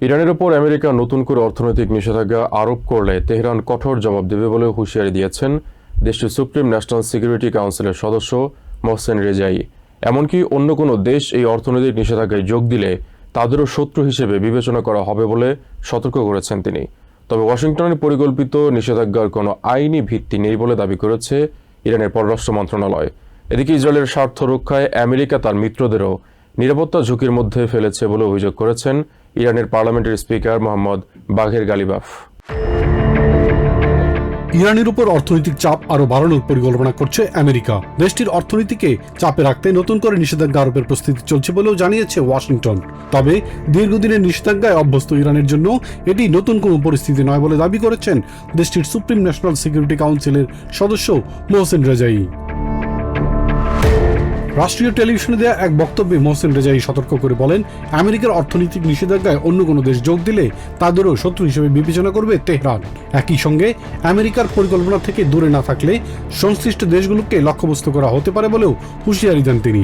ইরানের ওপর আমেরিকা নতুন করে অর্থনৈতিক নিষেধাজ্ঞা আরোপ করলে তেহরান কঠোর জবাব দেবে বলে হুঁশিয়ারি দিয়েছেন দেশটির সুপ্রিম ন্যাশনাল সিকিউরিটি কাউন্সিলের সদস্য মোহসেন রেজাই। এমনকি অন্য কোনো দেশ এই অর্থনৈতিক নিষেধাজ্ঞায় যোগ দিলে তাদেরও শত্রু হিসেবে বিবেচনা করা হবে বলে সতর্ক করেছেন তিনি। তবে ওয়াশিংটনের পরিকল্পিত নিষেধাজ্ঞার কোনো আইনি ভিত্তি নেই বলে দাবি করেছে ইরানের পররাষ্ট্র মন্ত্রণালয়। এদিকে ইসরায়েলের স্বার্থ রক্ষায় আমেরিকা তার মিত্রদেরও নিরাপত্তা ঝুঁকির মধ্যে ফেলেছে বলে অভিযোগ করেছেন ইরানের পার্লামেন্টের স্পিকার মোহাম্মদ বাঘের গালিবাফ। ইরানের উপর অর্থনৈতিক চাপ আরো বাড়ানোর পরিকল্পনা করছে আমেরিকা। দেশটির অর্থনীতিকে চাপে রাখতে নতুন করে নিষেধাজ্ঞা আরোপের প্রস্তুতি চলছে বলেও জানিয়েছে ওয়াশিংটন। তবে দীর্ঘদিনের নিষেধাজ্ঞায় অভ্যস্ত ইরানের জন্য এটি নতুন কোনো পরিস্থিতি নয় বলে দাবি করেছেন দেশটির সুপ্রিম ন্যাশনাল সিকিউরিটি কাউন্সিলের সদস্য মোহসেন রেজাই। রাষ্ট্রীয় টেলিভিশনে দেয়া এক বক্তব্যে মোহসেন রেজাই সতর্ক করে বলেন, আমেরিকার অর্থনৈতিক নিষেধাজ্ঞায় অন্য কোনো দেশ যোগ দিলে তাদেরও শত্রু হিসেবে বিবেচনা করবে তেহরান। একই সঙ্গে আমেরিকার পরিকল্পনা থেকে দূরে না থাকলে সংশ্লিষ্ট দেশগুলোকে লক্ষ্যবস্তু করা হতে পারে বলেও হুঁশিয়ারি দেন তিনি।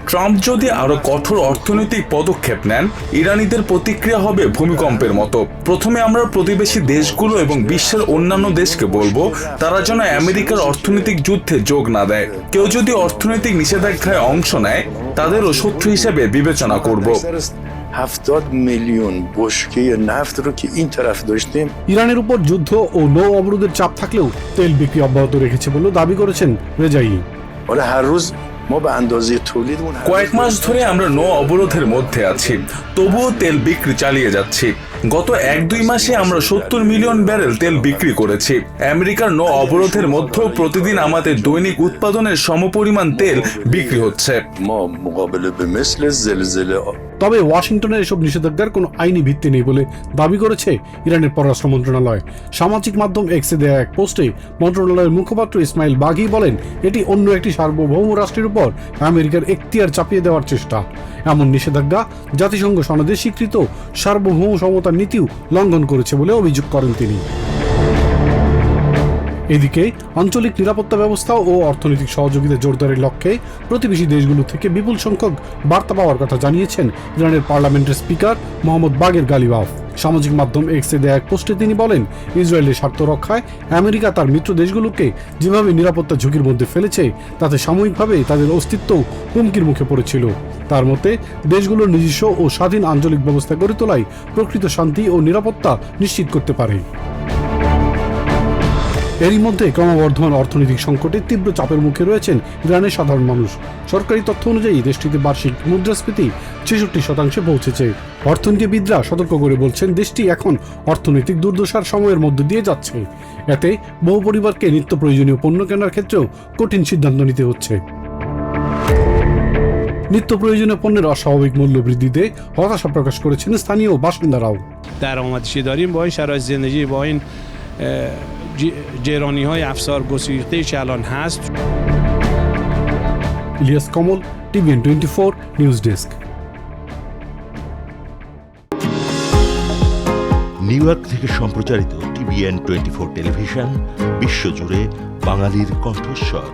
ট্রাম্প যদি আরো কঠোর অর্থনৈতিক পদক্ষেপ নেন, ইরানিদের প্রতিক্রিয়া হবে ভূমিকম্পের মতো। প্রথমে আমরা প্রতিবেশী দেশগুলো এবং বিশ্বের অন্যান্য দেশকে বলবো তারা যেন আমেরিকার অর্থনৈতিক যুদ্ধে যোগ না দেয়। কেউ যদি অর্থনৈতিক নিষেধাজ্ঞায় অংশ নেয়, তাদেরও শত্রু হিসেবে বিবেচনা করব। ইরানের উপর যুদ্ধ ও নৌ অবরোধের চাপ থাকলেও তেল বিক্রি অব্যাহত রেখেছে বলেও দাবি করেছেন রেজাই। কয়েক মাস ধরে আমরা নৌ অবরোধের মধ্যে আছি, তবুও তেল বিক্রি চালিয়ে যাচ্ছি। গত 1-2 মাসে আমরা 70 মিলিয়ন ব্যারেল তেল বিক্রি করেছি। আমেরিকার নৌ অবরোধের মধ্যেও প্রতিদিন আমাদের দৈনিক উৎপাদনের সমপরিমাণ তেল বিক্রি হচ্ছে। তবে ওয়াশিংটনের এসব নিষেধাজ্ঞার কোনো আইনি ভিত্তি নেই বলে দাবি করেছে ইরানের পররাষ্ট্র মন্ত্রণালয়। সামাজিক মাধ্যম এক্সে দেয়া এক পোস্টে মন্ত্রণালয়ের মুখপাত্র ইসমাইল বাঘি বলেন, এটি অন্য একটি সার্বভৌম রাষ্ট্রের উপর আমেরিকার এখতিয়ার চাপিয়ে দেওয়ার চেষ্টা। এমন নিষেধাজ্ঞা জাতিসংঘ সনদে স্বীকৃত সার্বভৌম সমতার নীতিও লঙ্ঘন করেছে বলে অভিযোগ করেন তিনি। এদিকে আঞ্চলিক নিরাপত্তা ব্যবস্থা ও অর্থনৈতিক সহযোগিতা জোরদারের লক্ষ্যে প্রতিবেশী দেশগুলো থেকে বিপুল সংখ্যক বার্তা পাওয়ার কথা জানিয়েছেন ইরানের পার্লামেন্টের স্পিকার মোহাম্মদ বাঘের গালিবাফ। সামাজিক মাধ্যম এক্সে দেয়া এক পোস্টে তিনি বলেন, ইসরায়েলের স্বার্থ রক্ষায় আমেরিকা তার মিত্র দেশগুলোকে যেভাবে নিরাপত্তা ঝুঁকির মধ্যে ফেলেছে তাতে সাময়িকভাবে তাদের অস্তিত্ব হুমকির মুখে পড়েছিল। তার মতে দেশগুলোর নিজস্ব ও স্বাধীন আঞ্চলিক ব্যবস্থা গড়ে তোলাই প্রকৃত শান্তি ও নিরাপত্তা নিশ্চিত করতে পারে। এরই মধ্যে ক্রমবর্ধমান অর্থনৈতিক সংকটে তীব্র চাপের মুখে রয়েছেন ইরানের সাধারণ মানুষ। সরকারি তথ্য অনুযায়ী দেশটিতে বার্ষিক মুদ্রাস্ফীতি 66% পৌঁছেছে। অর্থনীতিবিদরা সতর্ক করে বলছেন, দেশটি এখন অর্থনৈতিক দুর্দশার সময়ের মধ্য দিয়ে যাচ্ছে। এতে বহু পরিবারকে নিত্য প্রয়োজনীয় পণ্য কেনার ক্ষেত্রেও কঠিন সিদ্ধান্ত নিতে হচ্ছে। নিত্য প্রয়োজনীয় পণ্যের অস্বাভাবিক মূল্য বৃদ্ধিতে হতাশা প্রকাশ করেছেন স্থানীয় বাসিন্দারাও। درآمدشی داریم با این شرایط زندگی با این گرانی‌های افزار گسیخته که الان هست. Ilias Kamal, TVN 24 news desk. New York থেকে সম্প্রচারিত টিভিএন 24 টেলিভিশন বিশ্বজুড়ে বাঙালির কণ্ঠস্বর।